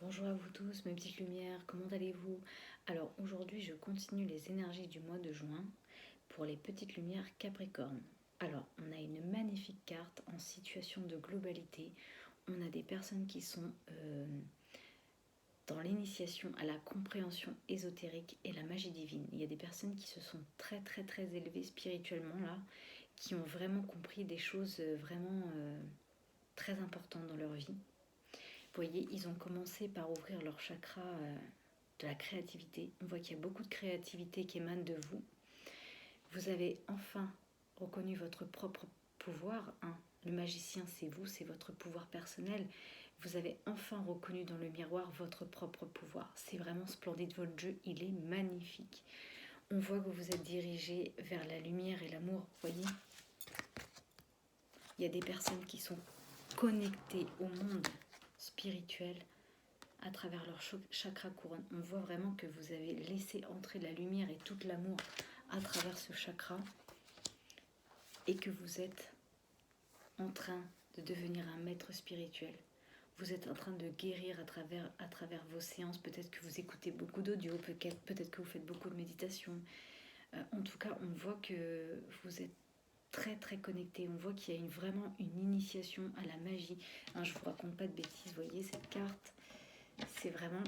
Bonjour à vous tous, mes petites lumières, comment allez-vous? Alors aujourd'hui je continue les énergies du mois de juin pour les petites lumières Capricorne. Alors on a une magnifique carte en situation de globalité. On a des personnes qui sont dans l'initiation à la compréhension ésotérique et la magie divine. Il y a des personnes qui se sont très élevées spirituellement là, qui ont vraiment compris des choses vraiment très importantes dans leur vie. Vous voyez, ils ont commencé par ouvrir leur chakra de la créativité. On voit qu'il y a beaucoup de créativité qui émane de vous. Vous avez enfin reconnu votre propre pouvoir. Le magicien, c'est vous, c'est votre pouvoir personnel. Vous avez enfin reconnu dans le miroir votre propre pouvoir. C'est vraiment splendide, votre jeu, il est magnifique. On voit que vous êtes dirigé vers la lumière et l'amour, voyez. Il y a des personnes qui sont connectées au monde spirituel à travers leur chakra couronne. On voit vraiment que vous avez laissé entrer la lumière et tout l'amour à travers ce chakra et que vous êtes en train de devenir un maître spirituel. Vous êtes en train de guérir à travers vos séances. Peut-être que vous écoutez beaucoup d'audio, peut-être que vous faites beaucoup de méditation. En tout cas, on voit que vous êtes très connecté. On voit qu'il y a vraiment une initiation à la magie. Je vous raconte pas de bêtises, vous voyez cette carte. C'est vraiment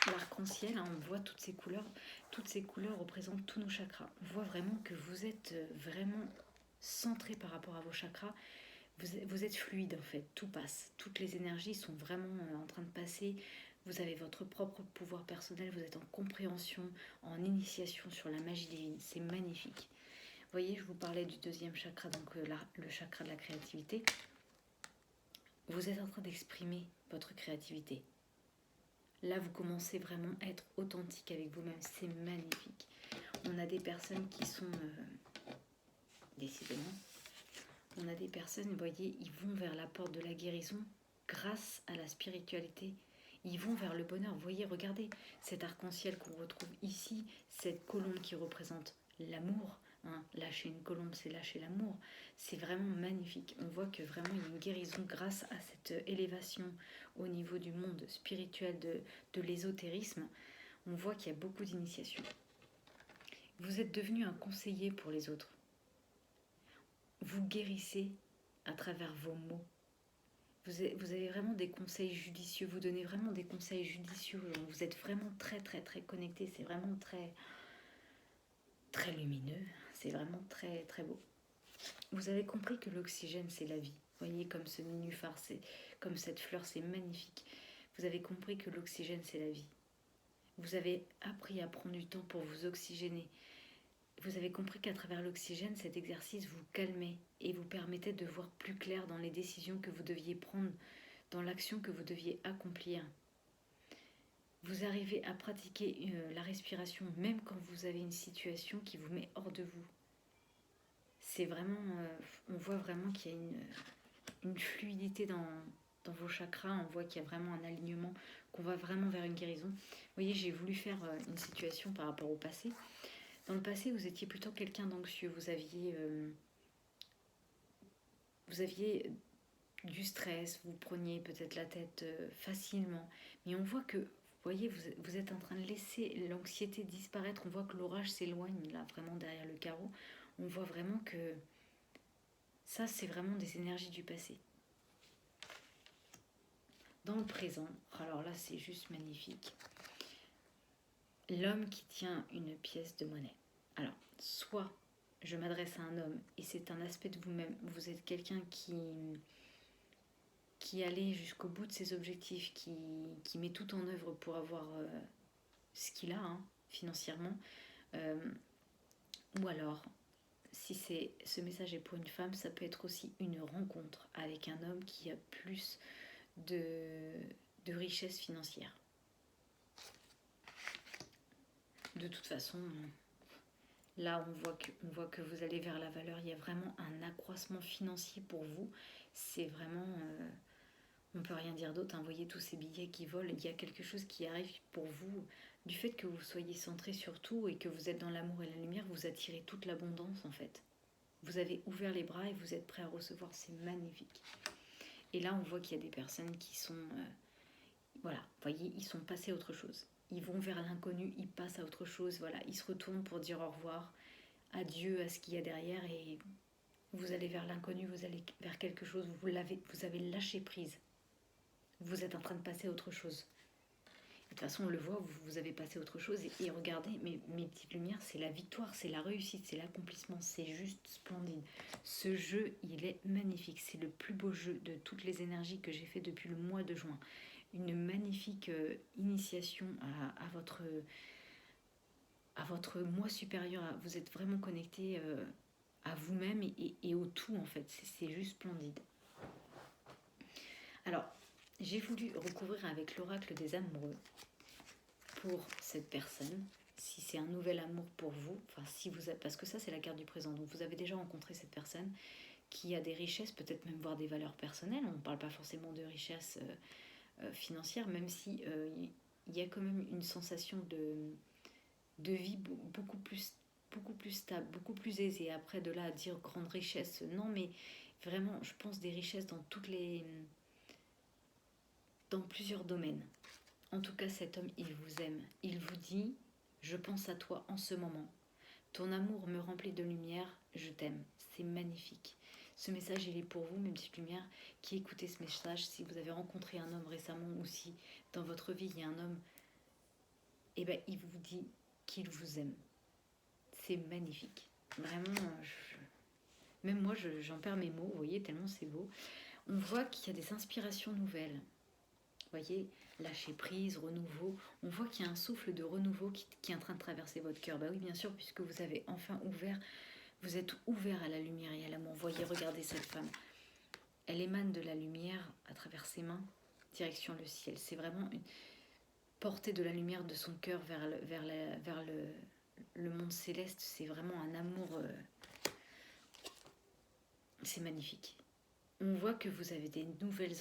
l'arc-en-ciel, on voit toutes ces couleurs. Toutes ces couleurs représentent tous nos chakras. On voit vraiment que vous êtes vraiment centré par rapport à vos chakras. Vous êtes fluide en fait, tout passe. Toutes les énergies sont vraiment en train de passer. Vous avez votre propre pouvoir personnel, vous êtes en compréhension, en initiation sur la magie divine. C'est magnifique. Vous voyez, je vous parlais du deuxième chakra, donc le chakra de la créativité. Vous êtes en train d'exprimer votre créativité. Là, vous commencez vraiment à être authentique avec vous-même. C'est magnifique. On a des personnes qui sont... décidément, on a des personnes, vous voyez, ils vont vers la porte de la guérison grâce à la spiritualité. Ils vont vers le bonheur. Vous voyez, regardez cet arc-en-ciel qu'on retrouve ici, cette colombe qui représente l'amour. Lâcher une colombe, c'est lâcher l'amour. C'est vraiment magnifique. On voit que vraiment il y a une guérison grâce à cette élévation au niveau du monde spirituel, de l'ésotérisme. On voit qu'il y a beaucoup d'initiations. Vous êtes devenu un conseiller pour les autres. Vous guérissez à travers vos mots. Vous avez vraiment des conseils judicieux. Vous donnez vraiment des conseils judicieux. Vous êtes vraiment très connecté. C'est vraiment très lumineux. C'est vraiment très beau. Vous avez compris que l'oxygène, c'est la vie. Vous voyez, comme ce nénuphar, comme cette fleur, c'est magnifique. Vous avez compris que l'oxygène, c'est la vie. Vous avez appris à prendre du temps pour vous oxygéner. Vous avez compris qu'à travers l'oxygène, cet exercice vous calmait et vous permettait de voir plus clair dans les décisions que vous deviez prendre, dans l'action que vous deviez accomplir. Vous arrivez à pratiquer la respiration même quand vous avez une situation qui vous met hors de vous. C'est vraiment, on voit vraiment qu'il y a une fluidité dans vos chakras. On voit qu'il y a vraiment un alignement, qu'on va vraiment vers une guérison. Vous voyez, j'ai voulu faire une situation par rapport au passé. Dans le passé, vous étiez plutôt quelqu'un d'anxieux. Vous aviez du stress, vous preniez peut-être la tête facilement. Mais on voit que, vous voyez, vous êtes en train de laisser l'anxiété disparaître. On voit que l'orage s'éloigne, là, vraiment derrière le carreau. On voit vraiment que ça, c'est vraiment des énergies du passé. Dans le présent, alors là, c'est juste magnifique. L'homme qui tient une pièce de monnaie. Alors, soit je m'adresse à un homme et c'est un aspect de vous-même. Vous êtes quelqu'un qui allait jusqu'au bout de ses objectifs, qui met tout en œuvre pour avoir ce qu'il a financièrement. Ou alors, si ce message est pour une femme, ça peut être aussi une rencontre avec un homme qui a plus de richesse financière. De toute façon, là on voit que vous allez vers la valeur. Il y a vraiment un accroissement financier pour vous. C'est vraiment... on ne peut rien dire d'autre. Vous voyez tous ces billets qui volent. Il y a quelque chose qui arrive pour vous. Du fait que vous soyez centré sur tout et que vous êtes dans l'amour et la lumière, vous attirez toute l'abondance en fait. Vous avez ouvert les bras et vous êtes prêt à recevoir. C'est magnifique. Et là, on voit qu'il y a des personnes qui sont... Voilà, vous voyez, ils sont passés à autre chose. Ils vont vers l'inconnu, ils passent à autre chose, voilà. Ils se retournent pour dire au revoir, adieu à ce qu'il y a derrière et vous allez vers l'inconnu, vous allez vers quelque chose, vous avez lâché prise. Vous êtes en train de passer à autre chose. De toute façon, on le voit, vous avez passé à autre chose. Et regardez, mes petites lumières, c'est la victoire, c'est la réussite, c'est l'accomplissement. C'est juste splendide. Ce jeu, il est magnifique. C'est le plus beau jeu de toutes les énergies que j'ai fait depuis le mois de juin. Une magnifique initiation à votre moi supérieur. Vous êtes vraiment connecté à vous-même et au tout, en fait. C'est juste splendide. Alors, j'ai voulu recouvrir avec l'oracle des amoureux pour cette personne, si c'est un nouvel amour pour vous, enfin si vous avez, parce que ça c'est la carte du présent, donc vous avez déjà rencontré cette personne qui a des richesses, peut-être même voir des valeurs personnelles, on ne parle pas forcément de richesse financière, même si il y a quand même une sensation de vie beaucoup plus stable, beaucoup plus aisée. Après de là à dire grande richesse, non, mais vraiment je pense des richesses dans plusieurs domaines. En tout cas, cet homme, il vous aime. Il vous dit, je pense à toi en ce moment. Ton amour me remplit de lumière, je t'aime. C'est magnifique. Ce message, il est pour vous, mes petites lumières, qui écoutez ce message. Si vous avez rencontré un homme récemment ou si dans votre vie, il y a un homme, eh ben, il vous dit qu'il vous aime. C'est magnifique. Vraiment, même moi, j'en perds mes mots, vous voyez, tellement c'est beau. On voit qu'il y a des inspirations nouvelles. Vous voyez, lâcher prise, renouveau. On voit qu'il y a un souffle de renouveau qui est en train de traverser votre cœur. Bah oui, bien sûr, puisque vous avez enfin ouvert, vous êtes ouvert à la lumière et à l'amour. Voyez, regardez cette femme. Elle émane de la lumière à travers ses mains, direction le ciel. C'est vraiment une portée de la lumière de son cœur vers le monde céleste. C'est vraiment un amour. C'est magnifique. On voit que vous avez des nouvelles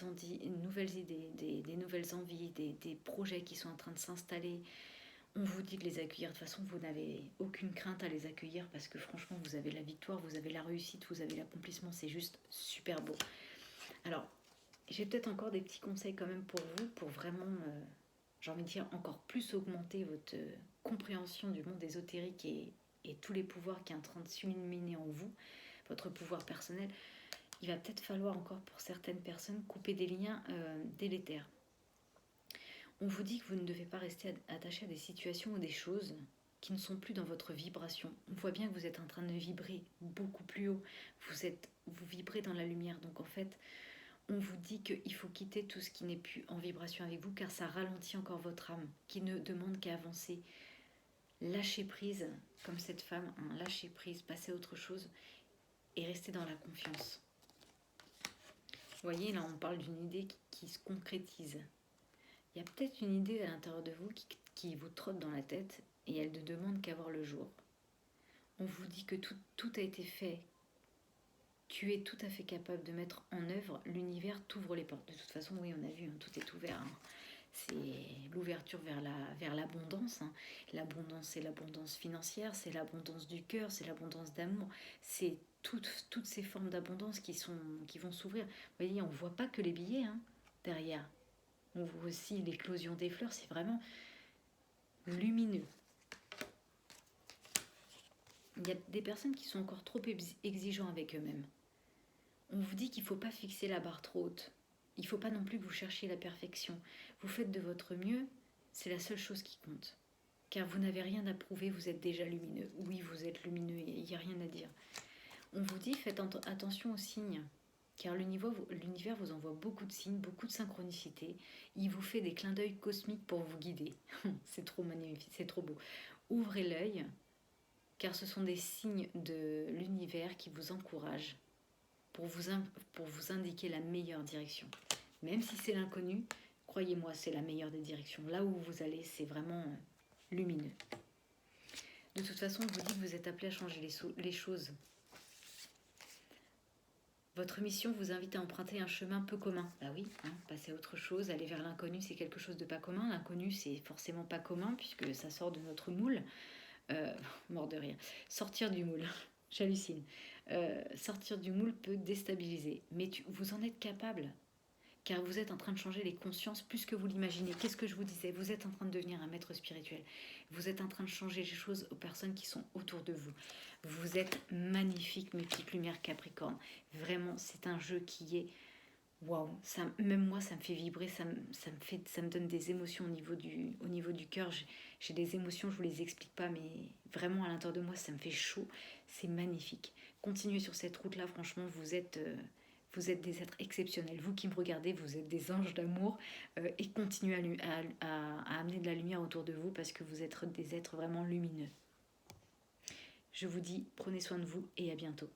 idées, des nouvelles envies, des projets qui sont en train de s'installer. On vous dit de les accueillir. De toute façon, vous n'avez aucune crainte à les accueillir parce que franchement, vous avez la victoire, vous avez la réussite, vous avez l'accomplissement. C'est juste super beau. Alors, j'ai peut-être encore des petits conseils quand même pour vous, pour vraiment, j'ai envie de dire, encore plus augmenter votre compréhension du monde ésotérique et tous les pouvoirs qui sont en train de s'illuminer en vous, votre pouvoir personnel. Il va peut-être falloir encore pour certaines personnes couper des liens délétères. On vous dit que vous ne devez pas rester attaché à des situations ou des choses qui ne sont plus dans votre vibration. On voit bien que vous êtes en train de vibrer beaucoup plus haut. Vous vibrez dans la lumière. Donc en fait, on vous dit qu'il faut quitter tout ce qui n'est plus en vibration avec vous car ça ralentit encore votre âme qui ne demande qu'à avancer. Lâchez prise, comme cette femme, hein, lâchez prise, passez à autre chose et restez dans la confiance. Vous voyez, là, on parle d'une idée qui se concrétise. Il y a peut-être une idée à l'intérieur de vous qui vous trotte dans la tête et elle ne demande qu'à voir le jour. On vous dit que tout a été fait. Tu es tout à fait capable de mettre en œuvre. L'univers t'ouvre les portes. De toute façon, oui, on a vu, hein, tout est ouvert. Hein. C'est l'ouverture vers l'abondance. Hein. L'abondance, c'est l'abondance financière, c'est l'abondance du cœur, c'est l'abondance d'amour. C'est toutes ces formes d'abondance qui vont s'ouvrir. Vous voyez, on ne voit pas que les billets derrière. On voit aussi l'éclosion des fleurs, c'est vraiment lumineux. Il y a des personnes qui sont encore trop exigeants avec eux-mêmes. On vous dit qu'il ne faut pas fixer la barre trop haute. Il ne faut pas non plus que vous cherchiez la perfection. Vous faites de votre mieux, c'est la seule chose qui compte. Car vous n'avez rien à prouver, vous êtes déjà lumineux. Oui, vous êtes lumineux et il n'y a rien à dire. On vous dit, faites attention aux signes. Car l'univers vous envoie beaucoup de signes, beaucoup de synchronicité. Il vous fait des clins d'œil cosmiques pour vous guider. C'est trop magnifique, c'est trop beau. Ouvrez l'œil, car ce sont des signes de l'univers qui vous encouragent pour vous indiquer la meilleure direction. Même si c'est l'inconnu, croyez-moi, c'est la meilleure des directions. Là où vous allez, c'est vraiment lumineux. De toute façon, on vous dit que vous êtes appelé à changer les choses. Votre mission vous invite à emprunter un chemin peu commun. Bah oui, passer à autre chose, aller vers l'inconnu, c'est quelque chose de pas commun. L'inconnu, c'est forcément pas commun puisque ça sort de notre moule. Mort de rire. Sortir du moule, j'hallucine. Sortir du moule peut déstabiliser, mais vous en êtes capable. car vous êtes en train de changer les consciences plus que vous l'imaginez. Qu'est-ce que je vous disais? Vous êtes en train de devenir un maître spirituel. Vous êtes en train de changer les choses aux personnes qui sont autour de vous. Vous êtes magnifique, mes petites lumières Capricorne. Vraiment, c'est un jeu qui est... Waouh, même moi, ça me fait vibrer, ça me donne des émotions au niveau du cœur. J'ai des émotions, je ne vous les explique pas, mais vraiment à l'intérieur de moi, ça me fait chaud. C'est magnifique. Continuez sur cette route-là, franchement, vous êtes des êtres exceptionnels. Vous qui me regardez, vous êtes des anges d'amour et continuez à amener de la lumière autour de vous parce que vous êtes des êtres vraiment lumineux. Je vous dis, prenez soin de vous et à bientôt.